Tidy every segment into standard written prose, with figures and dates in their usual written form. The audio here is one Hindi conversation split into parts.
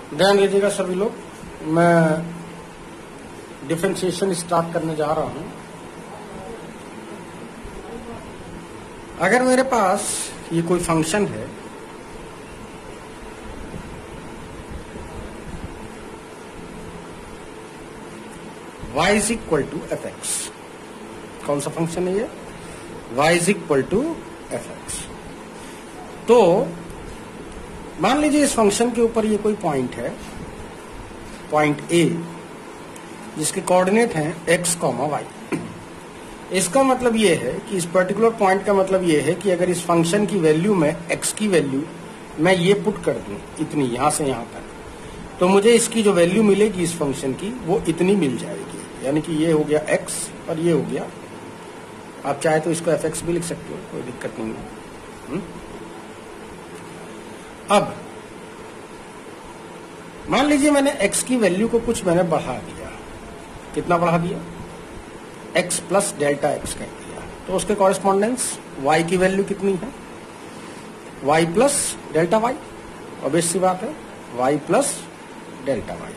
ध्यान दीजिएगा सभी लोग, मैं डिफरेंशिएशन स्टार्ट करने जा रहा हूं। अगर मेरे पास ये कोई फंक्शन है y is equal to f x, कौन सा फंक्शन है ये? y is equal to f x. तो मान लीजिए इस फंक्शन के ऊपर ये कोई पॉइंट है, पॉइंट ए, जिसके कोऑर्डिनेट हैं x, y। इसका मतलब ये है कि इस पर्टिकुलर पॉइंट का मतलब ये है कि अगर इस फंक्शन की वैल्यू में x की वैल्यू मैं ये पुट कर दूं इतनी, यहां से यहां तक, तो मुझे इसकी जो वैल्यू मिलेगी इस फंक्शन की वो इतनी मिल जाएगी। यानी कि ये हो गया x और ये हो गया, आप चाहे तो इसको fx भी लिख सकते हो, कोई दिक्कत नहीं है। अब मान लीजिए मैंने x की वैल्यू को कुछ मैंने बढ़ा दिया, कितना बढ़ा दिया? x प्लस डेल्टा x कर दिया, तो उसके कॉरेस्पॉन्डेंस y की वैल्यू कितनी है? y plus delta y, obvious सी बात है, y प्लस डेल्टा y।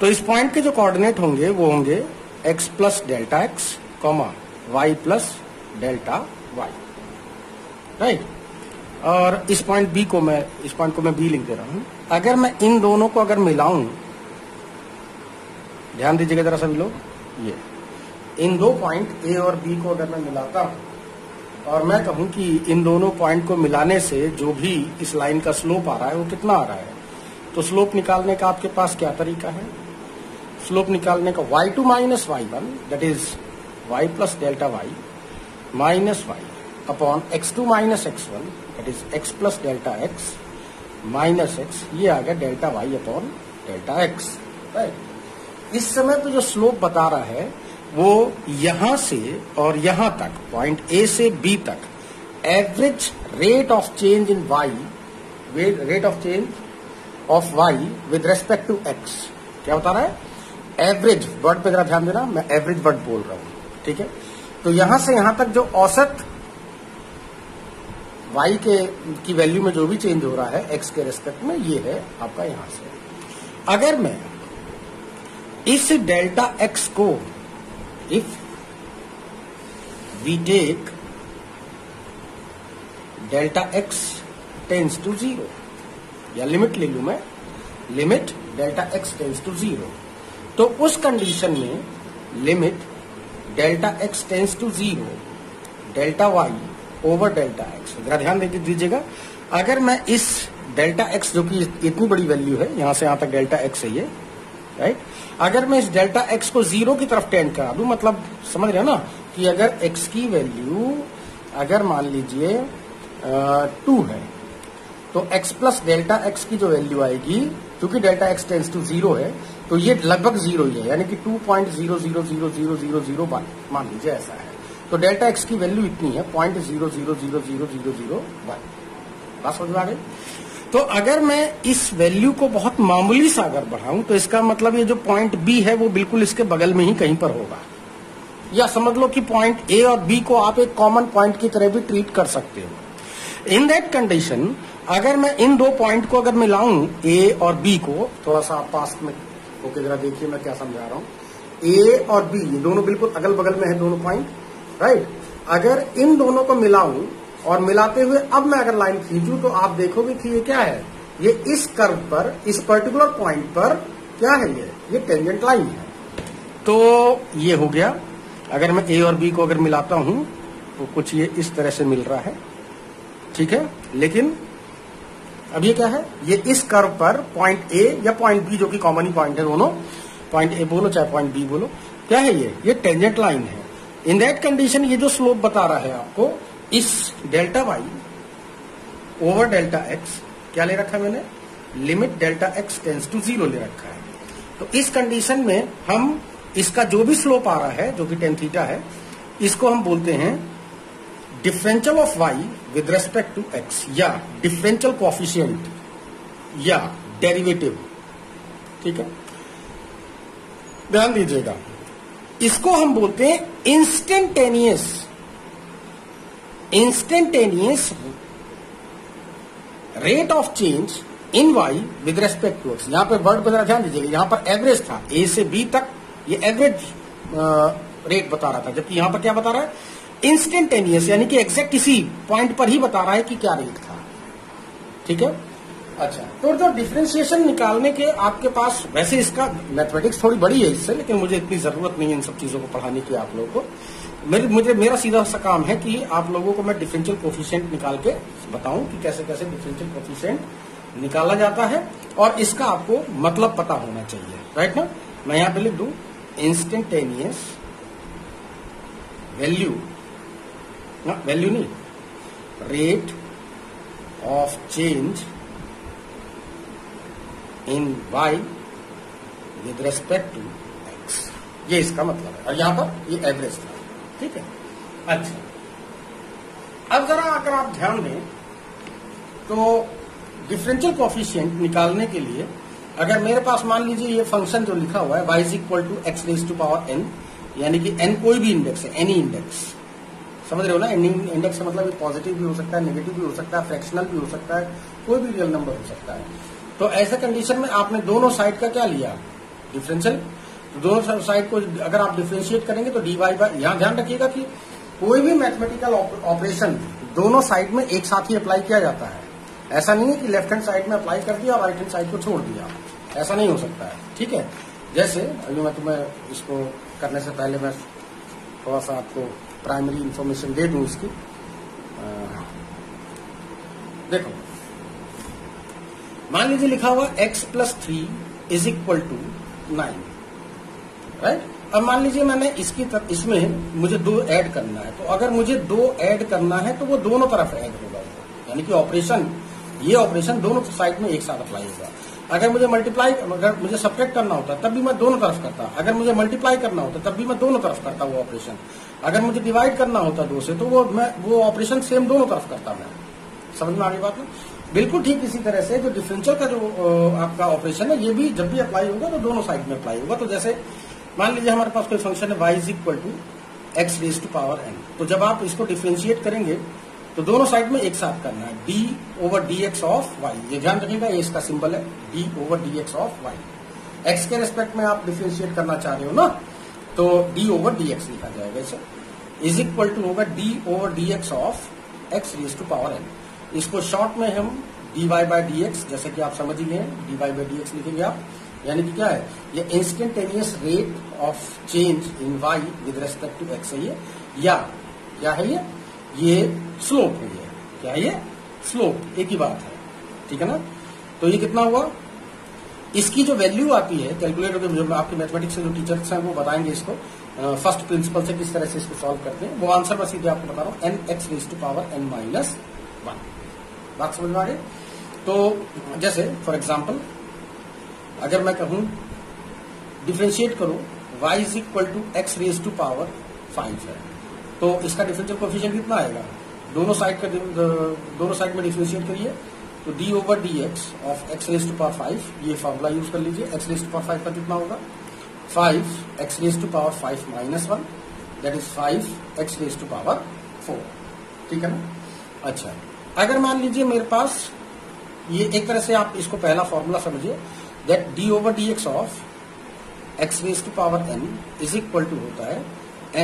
तो इस पॉइंट के जो कोऑर्डिनेट होंगे वो होंगे x plus delta x, y plus delta y, right. और इस पॉइंट b को मैं, इस पॉइंट को मैं b लिख दे रहा हूं। अगर मैं इन दोनों को अगर मिलाऊं, ध्यान दीजिएगा जरा सभी लोग, ये इन दो पॉइंट a और b को अगर मैं मिलाता हूं और मैं कहूं कि इन दोनों पॉइंट को मिलाने से जो भी इस लाइन का स्लोप आ रहा है वो कितना आ रहा है, तो स्लोप निकालने का आपके पास क्या तरीका है? स्लोप निकालने का y2 minus y1, that is y plus delta y minus y upon x2 minus x1, that is x plus delta x minus x, ये आ गया delta y upon delta x, right. इस समय पे जो स्लोप बता रहा है वो यहां से और यहां तक, पॉइंट A से B तक, average rate of change in y, rate of change of y with respect to x, क्या बता रहा है? एवरेज वर्ड पे जरा ध्यान देना, मैं एवरेज वर्ड बोल रहा हूं, ठीक है। तो यहां से यहां तक जो औसत y की वैल्यू में जो भी चेंज हो रहा है x के रेस्पेक्ट में, ये है आपका यहां से। अगर मैं इस डेल्टा x को, if we take delta x tends to 0, या लिमिट ले लू मैं, limit delta x tends to 0, तो उस कंडीशन में limit delta x tends to 0 delta y over delta x, जरा ध्यान दीजिएगा। अगर मैं इस डेल्टा x, जो कि इतनी बड़ी वैल्यू है, यहां से यहां तक डेल्टा x है ये, राइट, अगर मैं इस डेल्टा x को 0 की तरफ टेंड करा दूं, मतलब समझ रहे हो ना कि अगर x की वैल्यू अगर मान लीजिए 2 है, तो x प्लस डेल्टा x की जो वैल्यू आएगी, क्योंकि डेल्टा x टेंस टू 0 है, तो ये लगभग 0 ही है, यानी कि 2.00000001 मान लीजिए ऐसा है। तो डेल्टा x की वैल्यू इतनी है 0.00000001, बात समझ में आ गई? तो अगर मैं इस वैल्यू को बहुत मामूली सा अगर बढ़ाऊं, तो इसका मतलब ये जो पॉइंट B है वो बिल्कुल इसके बगल में ही कहीं पर होगा, या समझ लो कि पॉइंट A और B को आप एक कॉमन पॉइंट की तरह भी ट्रीट कर सकते हो। इन दैट कंडीशन अगर मैं इन दो पॉइंट को अगर मिलाऊं, A और B को, थोड़ा सा पास में होके जरा देखिए मैं क्या समझा रहा हूं। A और B ये दोनों बिल्कुल अगल बगल में है दोनों पॉइंट, राइट। अगर इन दोनों को मिलाऊं और मिलाते हुए अब मैं अगर लाइन खींचूं, तो आप देखोगे कि ये क्या है, ये इस कर्व पर, इस पर्टिकुलर पॉइंट पर क्या है, ये टेंजेंट लाइन है। तो ये हो गया। अगर मैं A और B को अगर मिलाता हूं तो कुछ ये इस तरह से मिल रहा है, ठीक है। लेकिन अब ये क्या है, ये इस कर्व पर पॉइंट A या पॉइंट B, जो कि कॉमन ही पॉइंट है दोनों, पॉइंट A बोलो चाहे पॉइंट B बोलो, क्या है ये टेंजेंट लाइन है। इन दैट कंडीशन ये जो स्लोप बता रहा है आपको, इस delta y over delta x, क्या ले रखा है मैंने? Limit delta x tends to 0 ले रखा है। तो इस कंडीशन में हम इसका जो भी स्लोप आ रहा है, जो कि tan थीटा है, इसको हम बोलते हैं differential of y with respect to x, या डिफरेंशियल कोएफिशिएंट, या डेरिवेटिव, ठीक है। ध्यान दीजिएगा, इसको हम बोलते हैं instantaneous rate of change in y with respect to x. यहाँ पे वर्ड को जरा ध्यान दीजिएगा, यहाँ पर एवरेज था ए से बी तक, ये एवरेज रेट बता रहा था, जबकि यहाँ पर क्या बता रहा है, इंस्टेंटेनियस, यानी कि एग्जैक्ट इसी पॉइंट पर ही बता रहा है कि क्या रेट था। ठीक है, अच्छा। तो जो डिफरेंशिएशन निकालने के आपके पास, वैसे इसका मैथमेटिक्स थोड़ी बड़ी है इससे, लेकिन मुझे इतनी जरूरत नहीं है इन सब चीजों को पढ़ाने की आप लोगों को। मेरा सीधा सा काम है कि आप लोगों को मैं डिफरेंशियल कोफिशिएंट निकाल के बताऊं कि कैसे कैसे डिफरेंशियल कोफिशिएंट निकाला जाता है, और इसका आपको मतलब पता होना चाहिए, राइट ना। मैं यहां पे लिख दूं इंस्टेंटेनियस वैल्यू, वैल्यू नहीं, rate of change in y with respect to x, ये इसका मतलब है। और यहां पर ये एवरेज था, ठीक है। अच्छा, अब जरा अगर आप ध्यान दें तो डिफरेंशियल कोफिशिएंट निकालने के लिए अगर मेरे पास मान लीजिए ये फंक्शन जो लिखा हुआ है y is equal to x raise to power n, यानी कि n कोई भी इंडेक्स है, एनी इंडेक्स, समझ रहे हो ना। एनी इंडेक्स का मतलब पॉजिटिव भी हो सकता है, नेगेटिव भी हो सकता है, फ्रैक्शनल भी हो सकता है, कोई भी रियल नंबर हो सकता है। तो ऐसे कंडीशन में आपने दोनों साइड का क्या लिया, डिफरेंशियल। दोनों साइड को अगर आप डिफरेंशिएट करेंगे तो dy बाय, यहां ध्यान रखिएगा कि कोई भी मैथमेटिकल ऑपरेशन दोनों साइड में एक साथ ही अप्लाई किया जाता है। ऐसा नहीं है कि लेफ्ट हैंड साइड में अप्लाई कर दिया और राइट हैंड साइड को छोड़ दिया, ऐसा नहीं हो सकता है, ठीक है। जैसे अभी मैं तुम्हें इसको करने से पहले मैं थोड़ा सा आपको प्राइमरी इंफॉर्मेशन दे दूं इसकी। देखो, मान लीजिए लिखा हुआ x plus 3 is equal to 9, right. अब मान लीजिए मैंने इसमें मुझे 2 ऐड करना है, तो अगर मुझे 2 ऐड करना है तो वो दोनों तरफ ऐड होगा, यानी कि ऑपरेशन, ये ऑपरेशन दोनों साइड में एक साथ अप्लाई होगा। अगर मुझे मल्टीप्लाई, अगर मुझे सब्ट्रैक्ट करना होता तब भी मैं दोनों तरफ करता, अगर मुझे मल्टीप्लाई करना होता तब भी मैं दोनों तरफ करता वो ऑपरेशन, अगर मुझे डिवाइड करना होता 2 से तो वो ऑपरेशन सेम दोनों तरफ करता मैं। समझ में आ रही बात है। बिल्कुल ठीक इसी तरह से जो डिफरेंशियल का जो आपका ऑपरेशन है, ये भी जब भी अप्लाई होगा तो दोनों साइड में अप्लाई होगा। तो जैसे मान लीजिए हमारे पास कोई फंक्शन है y is equal to x raise to power n, तो जब आप इसको डिफरेंशिएट करेंगे तो दोनों साइड में एक साथ करना है, d over dx of y, ये ध्यान रखिएगा, ये इसका सिंबल है d over dx of y। x के रेस्पेक्ट में आप डिफरेंशिएट करना चाह रहे हो ना, तो d ओवर dx लिखा जाएगा इसे, इज इक्वल टू होगा d over dx of x raise to power n। इसको शॉर्ट में हम dy बाय dx, जैसे कि आप समझ ही गए, dy बाय dx लिखेंगे आप, यानी कि क्या है, ये instantaneous rate of change in y with respect to x है ये, या क्या है ये स्लोप है, ये क्या है, ये स्लोप, एक ही बात है, ठीक है ना। तो ये कितना हुआ, इसकी जो वैल्यू आती है कैलकुलेटर के, जो आपके मैथमेटिक्स के जो टीचर्स हैं वो बताएंगे इसको फर्स्ट प्रिंसिपल से किस तरह से इसको सॉल्व करते हैं, वो आंसर मैं सीधे आपको बता रहा हूँ, n x raise to power n minus 1। बात समझ में आ गई। तो जैसे फॉर एग्जाम्पल अगर मैं कहूं डिफरेंशिएट करो y is equal to x raise to power 5 है, तो इसका डिफरेंशियल कोएफिशिएंट कितना आएगा, दोनों साइड में डिफरेंशिएट करिए, तो d over d x of x raise to power 5, ये फॉर्मूला यूज कर लीजिए। एक्स रेज टू पावर 5 का कितना होगा, 5 x raise to power 5 minus 1, that is 5 x raise to power 4, ठीक है ना। अच्छा, अगर मान लीजिए मेरे पास ये एक तरह से आप इसको पहला फॉर्मूला समझिए, that d over d x of x raise to power n is equal to होता है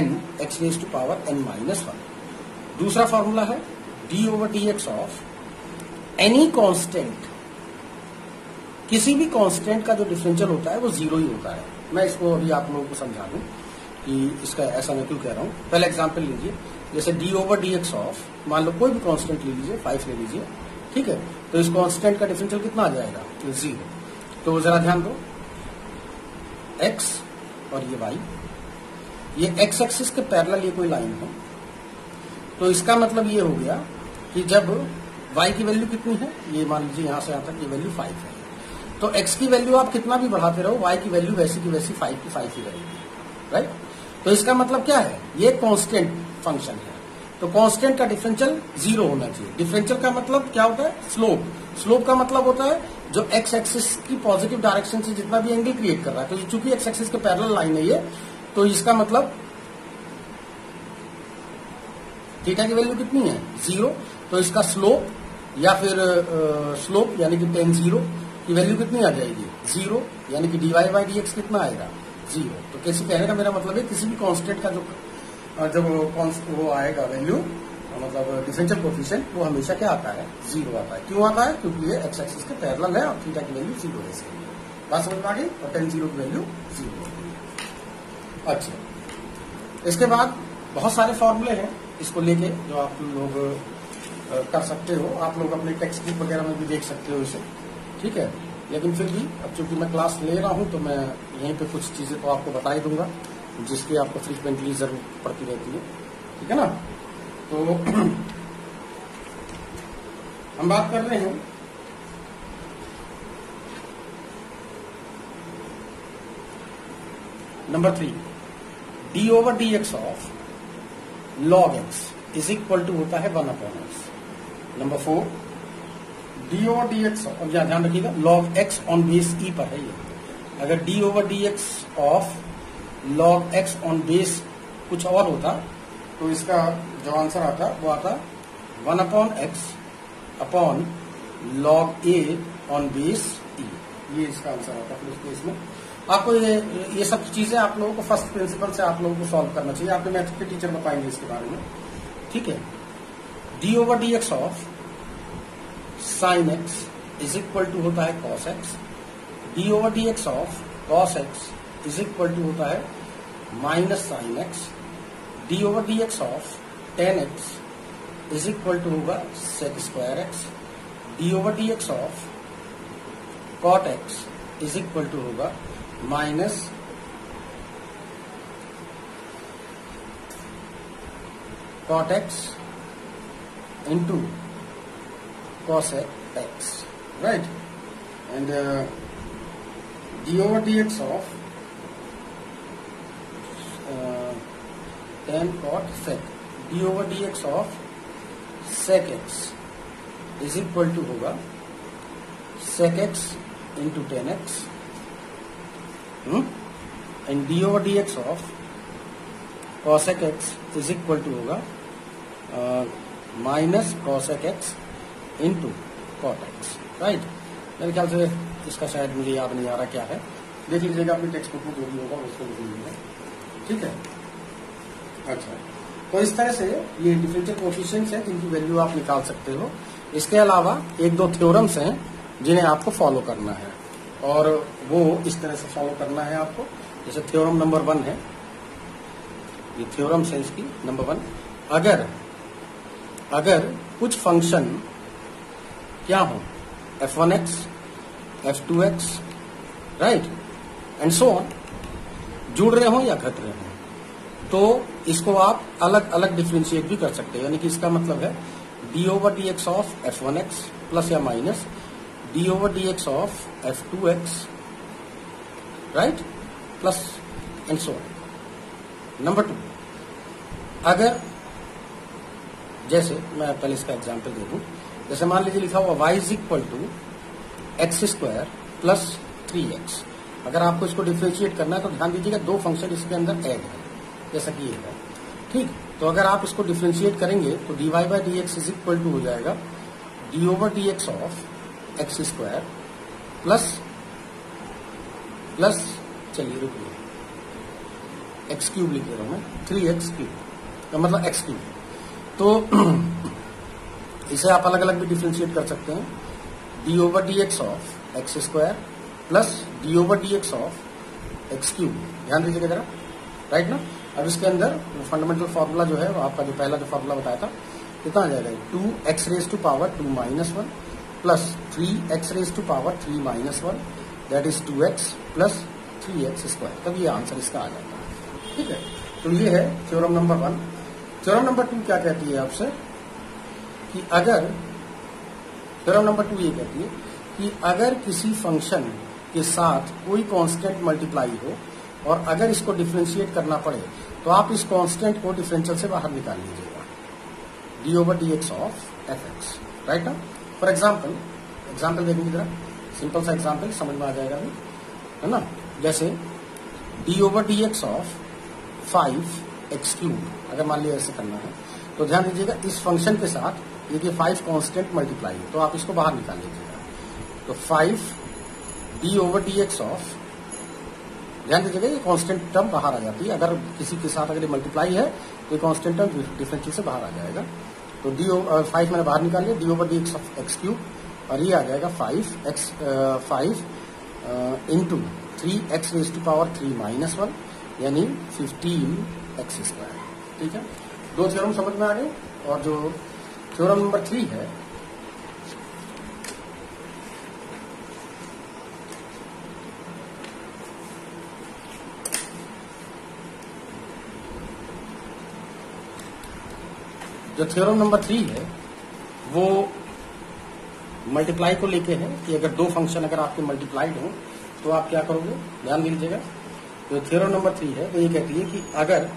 n x raise to power n minus 1। दूसरा फॉर्मूला है d over d x of any constant, किसी भी कांस्टेंट का जो डिफरेंशियल होता है वो 0 ही होता है। मैं इसको अभी आप लोगों को समझा दूं कि इसका ऐसा मैं क्यों कह रहा हूं। पहले एग्जांपल लीजिए, जैसे d over d x of, मान लो कोई भी कांस्टेंट ले लीजिए, 5 ले लीजिए, ठीक है, तो इस कांस्टेंट का डिफरेंशियल कितना आ जाएगा, 0। तो जरा ध्यान दो, x और ये y, ये x एक्सिस के पैरेलल ये कोई लाइन है, तो इसका मतलब ये हो गया कि जब y की वैल्यू कितनी है, ये मान लीजिए यहां से यहां तक ये वैल्यू 5 है, तो x की वैल्यू आप कितना भी बढ़ाते रहो, y की वैल्यू वैसी की वैसी 5 की 5 ही रहेगी, राइट। तो इसका मतलब क्या है, ये कांस्टेंट फंक्शन है, तो कांस्टेंट का डिफरेंशियल 0 होना चाहिए। डिफरेंशियल का मतलब क्या होता है, स्लोप। स्लोप का मतलब होता है जो x एक्सिस की पॉजिटिव डायरेक्शन से जितना भी एंगल क्रिएट कर रहा है, तो चूंकि x एक्सिस के पैरेलल लाइन है ये, तो इसका मतलब थीटा की वैल्यू कितनी है, 0, तो इसका स्लोप या फिर स्लोप यानी कि tan 0 की वैल्यू कितनी आ जाएगी 0, यानी कि dy बाई dx कितना आएगा 0। तो कैसे कहने का मेरा मतलब है किसी भी कांस्टेंट का जब वो आएगा वैल्यू मतलब डिफरेंशियल कोएफिशिएंट वो हमेशा क्या आता है 0 आता है। क्यों आता है? क्योंकि ये एक्स एक्सिस के पैरेलल है और थीटा की वैल्यू 0 है इसके लिए। बात समझ में आ गई? और tan 0 की वैल्यू 0 होती है। अच्छा, इसके बाद बहुत सारे फॉर्मूले हैं इसको लेके जो आप लोग कर सकते हो। आप लोग अपने टेक्स्ट बुक वगैरह में भी देख सकते हो इसे, ठीक है। लेकिन फिर भी अब चूंकि मैं क्लास ले रहा हूं तो मैं यहीं पे कुछ चीजें तो आपको बता ही दूंगा जिसकी आपको फ्रीक्वेंटली जरूरत पड़ती रहती है, ठीक है ना। तो हम बात कर रहे हैं number 3, d over d x of log x is equal to होता है 1/x। Number 4, d over d x, और ध्यान रखिएगा log x on base e पर है ये। अगर d over d x of log x on base कुछ और होता तो इसका जो आंसर आता वो आता 1/x upon log a on base e, ये इसका आंसर आता है। फिर इसमें आपको ये सब चीजें आप लोगों को फर्स्ट प्रिंसिपल से आप लोगों को सॉल्व करना चाहिए। आपके मैथ के टीचर बताएंगे इसके बारे में, ठीक है। D over d x of sine x is equal to होता है cos x. D over d x of cos x is equal to होता है minus sine x. D over d x of tan x is equal to होगा sec square x. D over d x of cot x is equal to होगा minus cot x into cosec x, right? And d over dx of tan cot sec, d over dx of sec x is equal to होगा sec x into tan x, and d over dx of cosec x is equal to होगा minus cosec x into cot x, right. मेरे ख्याल से इसका शायद मुझे याद नहीं आ रहा क्या है, देख लीजिएगा अपनी टेक्स्ट बुक में जो भी होगा उसको लिख लीजिएगा, ठीक है। अच्छा, तो इस तरह से ये डिफरेंशियल कोएफिशिएंट्स हैं जिनकी वैल्यू आप निकाल सकते हो। इसके अलावा एक दो थ्योरम्स हैं जिन्हें आपको फॉलो करना है और वो इस तरह से फॉलो करना है आपको। जैसे थ्योरम नंबर 1 है, ये थ्योरम्स है इसकी। नंबर 1, अगर कुछ फंक्शन क्या हो f1x, f2x, right and so on, जुड़ रहे हो या घट रहे हो तो इसको आप अलग अलग डिफ्रेंशिएट भी कर सकते हो। यानी कि इसका मतलब है d over d x of f1x plus या minus d over d x of f2x, right, plus and so on. Number 2, अगर जैसे मैं पहले इसका एग्जांपल दे दूं, जैसे मान लीजिए लिखा हुआ y is equal to x square plus 3x। अगर आपको इसको डिफ्रेंशिएट करना है तो ध्यान दीजिएगा दो फंक्शन इसके अंदर ऐड है, जैसा कि ये है, ठीक। तो अगर आप इसको डिफ्रेंशिएट करेंगे तो dy by d x is equal to हो जाएगा d over d x of x square plus चलिए रुकिए, एक्स क्यूब लिख रहा हूं मैं, 3x क्यूब, मतलब एक्स क्यूब। तो इसे आप अलग अलग भी डिफ्रेंशिएट कर सकते हैं, D over d x of x square plus D over d x of x cube. ध्यान दीजिएगा जरा, राइट ना। अब इसके अंदर फंडामेंटल फार्मूला जो है वो आपका जो पहला जो फार्मूला बताया था कितना आ जाएगा, 2x raise to power 2 minus 1 plus 3x raise to power 3 minus 1, that is 2x plus 3x square. तब ये आंसर इसका आ जाता है, ठीक है। तो ये है थ्योरम नंबर 1। थ्योरम नंबर 2 क्या कहती है आपसे कि अगर, थ्योरम नंबर 2 ये कहती है कि अगर किसी फंक्शन के साथ कोई कांस्टेंट मल्टीप्लाई हो और अगर इसको डिफरेंशिएट करना पड़े तो आप इस कांस्टेंट को डिफरेंशियल से बाहर निकाल लीजिएगा, D over d x of F x, right ना। फॉर एग्जाम्पल देखेंगे जरा, सिंपल सा एग्जाम्पल समझ में आ जाएगा अभी, है ना। जैसे D over d x of 5x cube, अगर मान लिया ऐसे करना है तो ध्यान दीजिएगा इस फंक्शन के साथ देखिए 5 कांस्टेंट मल्टीप्लाई है, तो आप इसको बाहर निकाल लीजिएगा। तो 5 D over d x of, ध्यान दीजिएगा ये कांस्टेंट टर्म बाहर आ जाती है, अगर किसी के साथ अगर मल्टीप्लाई है तो ये कांस्टेंट टर्म डिफरेंशियल से बाहर आ जाएगा। तो डी 5 मैंने बाहर निकाल लिया, d over d x of x cube, और ये आ जाएगा 5 into 3x raise to power 3 minus 1 यानी 15x स्क्वायर। ठीक है, दो थ्योरम समझ में आ गए। और जो थ्योरम नंबर 3 है, जो थ्योरम नंबर 3 है वो मल्टीप्लाई को लेके है कि अगर दो फंक्शन अगर आपके मल्टीप्लाइड हो तो आप क्या करोगे, ध्यान दीजिएगा। जो थ्योरम नंबर 3 है वो ये कहती है कि अगर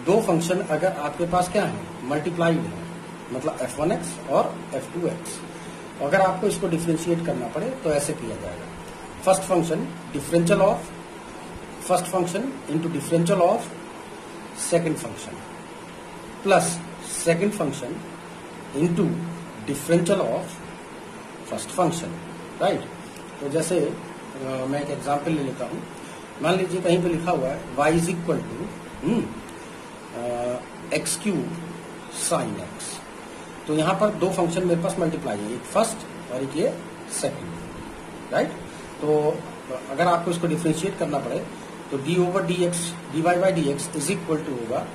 दो फंक्शन अगर आपके पास क्या है, मल्टीप्लाइड है, मतलब f1x और f2x, अगर आपको इसको डिफ्रेंशिएट करना पड़े तो ऐसे किया जाएगा। First function differential of first function into differential of second function plus second function into differential of first function, right. तो जैसे मैं एक एग्जांपल ले लेता हूं। मान लीजिए कहीं पे लिखा हुआ है y is equal to x cube sine x. तो यहां पर दो फंक्शन मेरे पास मल्टीप्लाई है, एक फर्स्ट और एक ये सेकेंड, राइट। तो अगर आपको इसको डिफ्रेंशिएट करना पड़े तो d over d x d y by d x is equal to होगा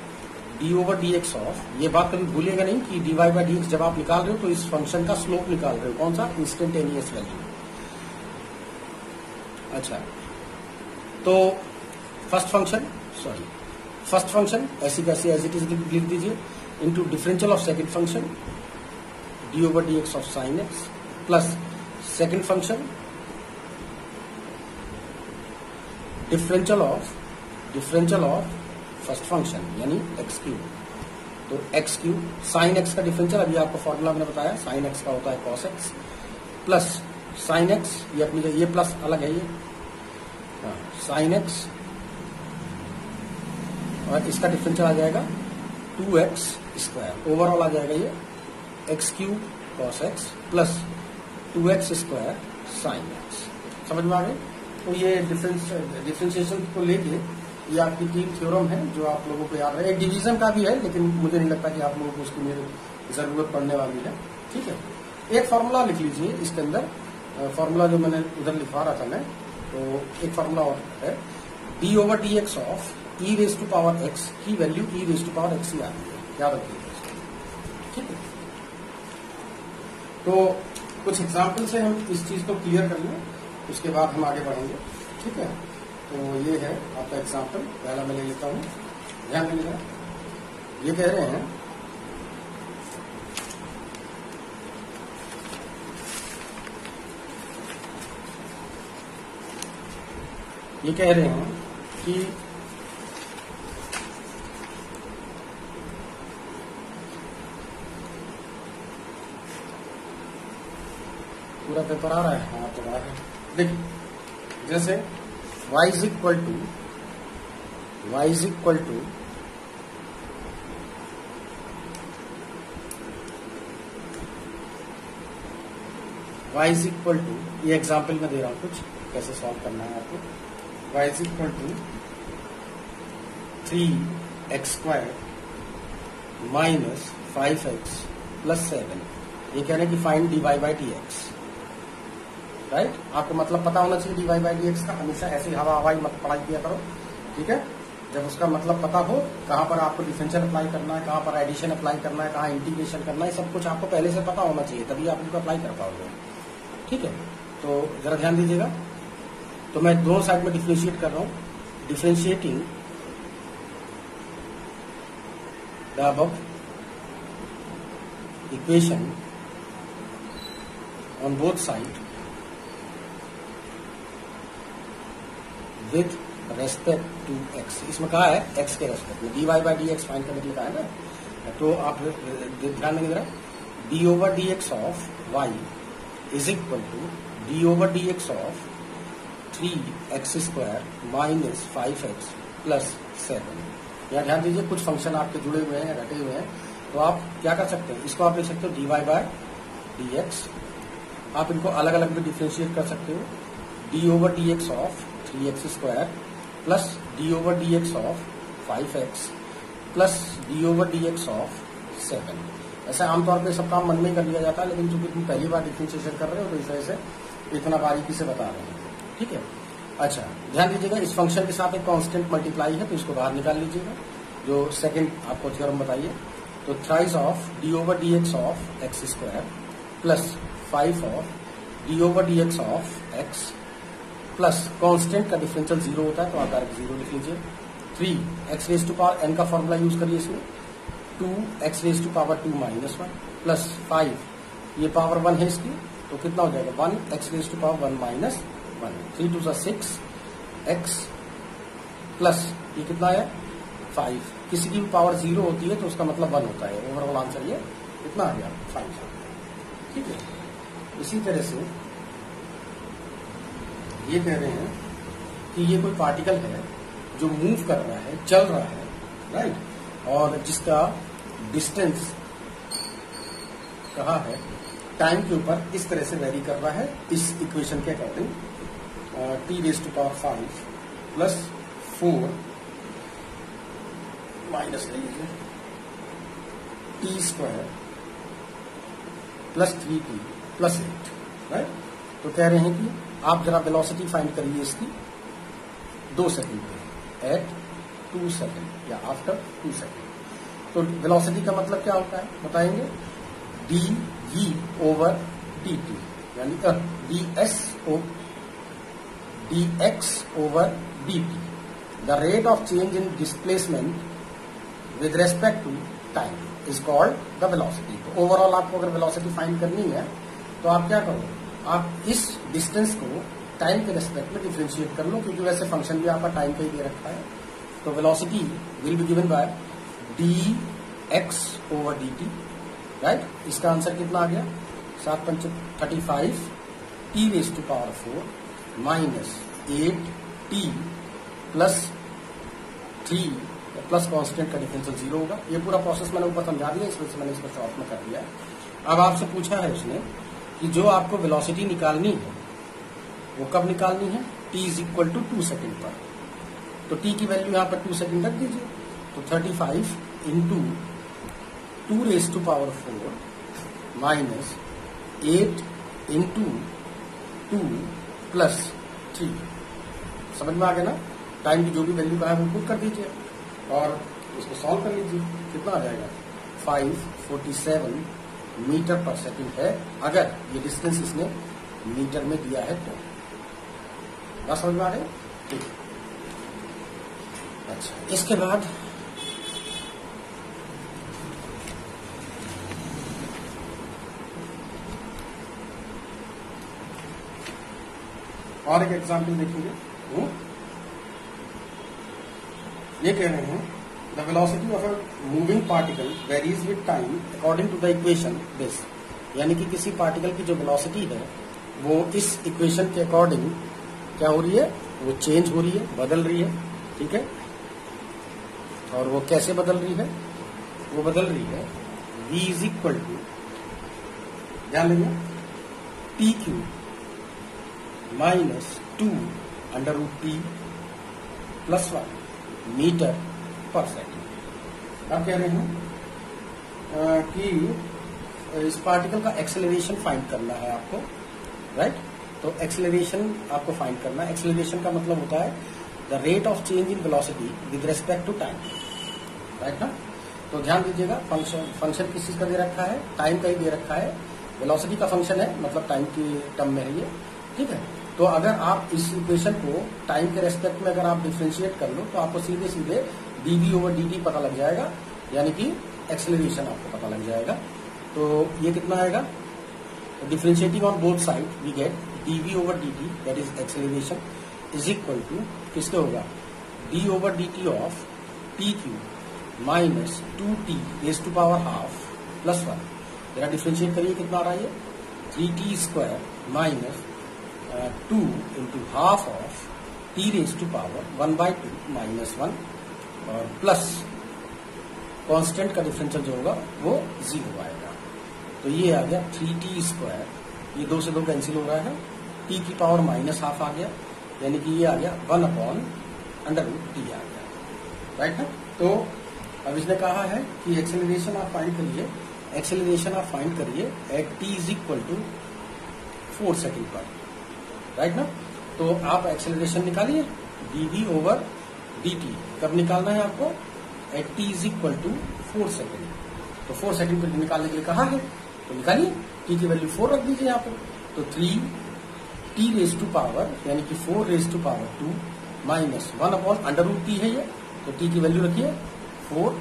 d over d x of, ये बात कभी भूलिएगा नहीं कि d y by d x जब आप निकाल रहे हो तो इस फंक्शन का स्लोप निकाल रहे हो, कौन सा, इंस्टेंटेनियस वैल्यू। अच्छा, तो फर्स्ट फंक्शन ऐसी कैसी एज इट इज लिख दीजिए, into differential of second function D over d x of sine x plus second function differential of first function यानी एक्स क्यूब। तो एक्स क्यूब साइन एक्स का डिफरेंशियल, अभी आपको फॉर्मूला मैंने बताया, साइन एक्स का होता है cos x plus sine x, ये अपनी ये प्लस अलग है, ये साइन एक्स और इसका डिफरेंशियल आ जाएगा 2x स्क्वायर, ओवरऑल आ जाएगा ये x cube cos x plus 2x square sine x. समझ में आ गए। तो ये डिफरेंशिएशन को लेके ये आपकी 3 थ्योरम है जो आप लोगों को याद है। एक डिवीजन का भी है लेकिन मुझे नहीं लगता कि आप लोगों को उसकी मेरी जरूरत पड़ने वाली है। ठीक है, एक फार्मूला लिख लीजिए इसके अंदर, फार्मूला जो मैंने उधर लिखवा रहा था मैं, तो एक फार्मूला और है d over d x of e raise to power x की value e raise to power x ही आती है, याद रखिएगा। ठीक है, तो कुछ एग्जाम्पल से हम इस चीज को क्लियर कर लें, उसके बाद हम आगे बढ़ेंगे। ठीक है, तो ये है आपका एग्जाम्पल, पहला मैं ले लेता हूं, ध्यान दीजिएगा। ये कह रहे हैं कि पूरा पेपर आ रहा है, हाँ तो आ रहा है। देखिए जैसे y इज इक्वल टू ये एग्जाम्पल में दे रहा हूं कुछ कैसे सॉल्व करना है आपको। y is equal to 3x square minus 5x plus 7, ये कह रहे हैं कि find d y by d x, right. आपको मतलब पता होना चाहिए d y by d x का, हमेशा ऐसे हवाई मत पढ़ाई किया करो। ठीक है, जब उसका मतलब पता हो, कहाँ पर आपको डिफरेंशियल अप्लाई करना है, कहाँ पर एडिशन अप्लाई करना है, कहाँ इंटीग्रेशन करना है, सब कुछ आपको पहले से पता होना चाहिए, तभी आप उनको अप्लाई कर पाओगे। ठीक है, तो जरा ध्यान दीजिएगा। तो मैं दोनों साइड में डिफ्रेंशिएट कर रहा हूं, differentiating the above equation on both side with respect to x. इसमें कहा है एक्स के रेस्पेक्ट में, d y by d x find करने के लिए कहा है ना। तो आप ध्यान देंगे जरा, d over d x of y is equal to d over d x of 3x square minus 5x plus 7। यहाँ ध्यान दीजिए कुछ फंक्शन आपके जुड़े हुए हैं, रटे हुए हैं, तो आप क्या कर सकते हैं, इसको आप लिख सकते हो dy बाय dx। आप इनको अलग अलग भी डिफ्रेंशिएट कर सकते हो, d over dx of 3x square plus d over dx of 5x plus d over dx of 7। ऐसा आमतौर पे सब काम मन में कर लिया जाता है, लेकिन चूंकि तुम पहली बार डिफ्रेंशिएशन कर रहे हो तो इस वजह से इतना बारीकी से बता रहे हैं, ठीक है। अच्छा, ध्यान दीजिएगा, इस फंक्शन के साथ एक कांस्टेंट मल्टीप्लाई है तो इसको बाहर निकाल लीजिएगा, जो सेकंड आपको थ्योरम बताइए। तो thrice of D over d x of x square plus 5 of D over d x of x plus constant का डिफरेंशियल 0 होता है तो आप डायरेक्ट 0 लिख लीजिए। 3 x raise to power n का फॉर्मूला यूज करिए इसमें, 2 x raise to power 2 minus 1 plus 5, ये पावर 1 है इसकी, तो कितना हो जाएगा 1 x raise to power 1 minus 1, 3 2 6 x plus ये कितना है 5। किसी की भी पावर 0 होती है तो उसका मतलब 1 होता है। ओवरऑल आंसर ये कितना आ गया 5, ठीक है। इसी तरह से ये कह रहे हैं कि ये कोई पार्टिकल है जो मूव कर रहा है, चल रहा है, राइट, और जिसका डिस्टेंस कहाँ है टाइम के ऊपर इस तरह से वेरी कर रहा है, इस इक्वेशन के according t raise to power 5 plus 4 minus ले लीजिए t square plus 3t plus 8, right. तो कह रहे हैं कि आप जरा वेलोसिटी फाइंड करिए इसकी 2 सेकंड पे एट 2 सेकंड या आफ्टर 2 सेकंड। तो वेलोसिटी का मतलब क्या होता है बताएंगे, d v over d t, यानी d s o d x over d t, the rate of change in displacement with respect to time is called the velocity. तो ओवरऑल आपको अगर वेलोसिटी फाइंड करनी है तो आप क्या करो, आप इस डिस्टेंस को टाइम के रेस्पेक्ट में डिफरेंशिएट कर लो, क्योंकि वैसे फंक्शन भी आपका टाइम का ही दे रखा है। तो velocity will be given by d x over d t, right. इसका आंसर कितना आ गया 7 पंच 35 t raise to power 4 minus 8 t plus 3 plus constant का डिफरेंशियल 0 होगा। ये पूरा प्रोसेस मैंने ऊपर समझा दिया, इस वजह से मैंने इसको शॉर्ट में कर दिया। अब आपसे पूछा है उसने कि जो आपको वेलोसिटी निकालनी है वो कब निकालनी है, t is equal to 2 second पर। तो t की वैल्यू यहाँ पर 2 सेकेंड रख दीजिए, तो 35 into 2 raise to power 4 minus 8 into 2 plus 3। समझ में आ गया ना, टाइम की जो भी वैल्यू का है वो पुट कर दीजिए और इसको सॉल्व कर लीजिए, कितना आ जाएगा 547 मीटर पर सेकंड है, अगर ये डिस्टेंस इसने मीटर में दिया है तो। बात समझ में आ रही, ठीक। अच्छा, इसके बाद और एक एग्जाम्पल देखेंगे। ये कह रहे हैं the velocity of a moving particle varies with time according to the equation this, यानी कि किसी पार्टिकल की जो वेलोसिटी है वो इस इक्वेशन के अकॉर्डिंग क्या हो रही है, वो चेंज हो रही है, बदल रही है, ठीक है। और वो कैसे बदल रही है, वो बदल रही है v इज इक्वल टू, ध्यान देंगे, t cube minus 2 under root t plus 1 metre पर सेकेंड। अब कह रहे हैं कि इस पार्टिकल का एक्सेलरेशन फाइंड करना है आपको, राइट। तो एक्सेलरेशन आपको फाइंड करना है। एक्सेलरेशन का मतलब होता है the rate of change in velocity with respect to time, right ना। तो ध्यान दीजिएगा, फंक्शन किस चीज का दे रखा है, टाइम का ही दे रखा है। वेलोसिटी का फंक्शन है, मतलब टाइम की टर्म में है ये, ठीक है। तो अगर आप इस इक्वेशन को टाइम के रेस्पेक्ट में अगर आप डिफरेंशिएट कर लो तो आपको सीधे सीधे dv ओवर dt पता लग जाएगा, यानी कि एक्सेलरेशन आपको पता लग जाएगा। तो ये कितना आएगा, differentiating on both side we get dv over dt that is acceleration is equal to किसके होगा, d over dt of t cube minus 2t raise to power half plus 1। जरा डिफरेंशिएट करिए, कितना आ रहा है, 3t square minus 2 into half of t raise to power 1/2 minus 1 और प्लस कांस्टेंट का डिफरेंशियल जो होगा वो 0 आएगा। तो ये आ गया 3t², ये 2 से 2 कैंसिल हो रहा है, t की पावर -½ आ गया, यानी कि ये आ गया 1/√t आ गया, राइट है। तो अब इसने कहा है कि एक्सेलरेशन आप फाइंड करिए, at t is equal to 4 second पर, राइट ना। तो आप एक्सेलरेशन निकालिए dv/dt, कब निकालना है आपको, at t is equal to 4 second. तो 4 सेकेंड पर निकालने के लिए कहा है, तो निकालिए, t की वैल्यू 4 रख दीजिए यहाँ पे। तो 3t⁻² यानी कि 4⁻² माइनस 1/√t है ये, तो t की वैल्यू रखिए 4।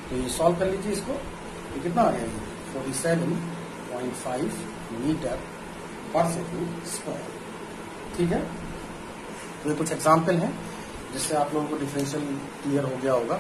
तो ये सॉल्व कर लीजिए इसको, ये कितना आ गया, 47.5 मीटर पर सेकेंड स्क्वायर, ठीक है। तो ये कुछ एग्जाम्पल हैं जिससे आप लोगों को डिफरेंशियल क्लियर हो गया होगा।